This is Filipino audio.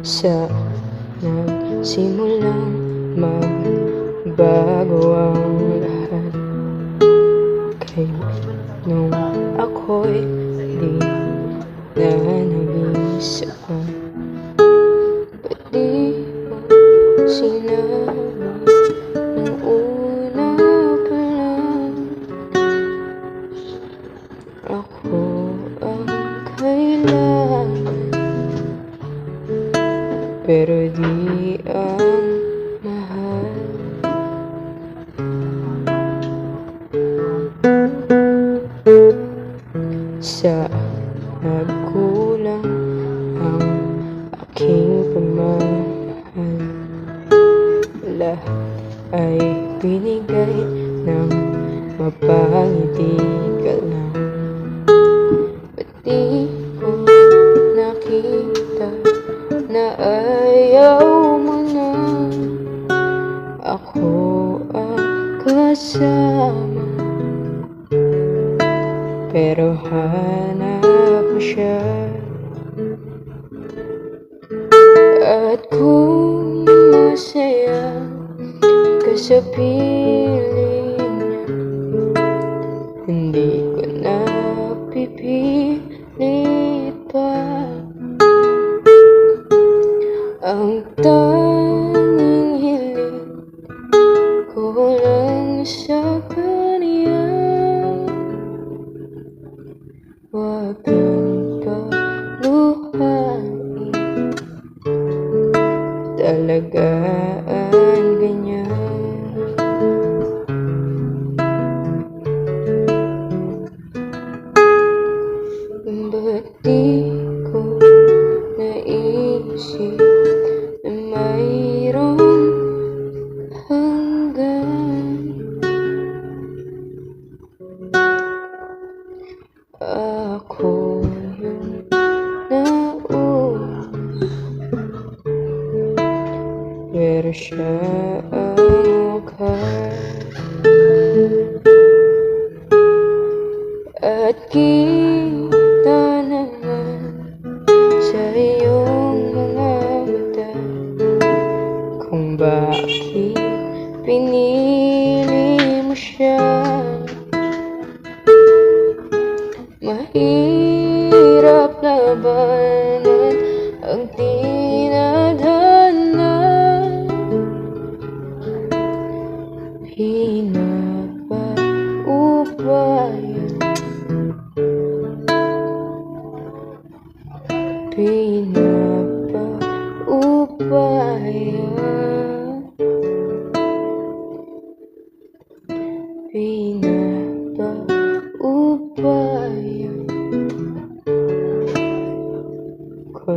Sa nagsimulang magbago ang lahat, kay nung ako'y di na nag-iisa pa. Ba't di mo sinabi nung una pa lang ako ang kailangan, pero di ang mahal. Sa nagkulang ang aking pagmamahal, lahat ay binigay ng mapangiti ka lang. Ba't di ko nakita na ayaw mo na ako ang kasama, pero hanap mo siya? At kung masaya ka sa piling niya, hindi ko na pipilit pa. Ang tanging hiling ko lang sa kanya, wag kang paluhain, talagaan ganyan. Ba't di ko naisip na mayroong hanggan? Ako yung nauna, pero siya ang wakas. At kita naman sa iyong mga mata kung bakit pinili mo siya. Mahirap labanan ang tinadhana, pinapaubayan, pinapaubayan, pinapaubayan ko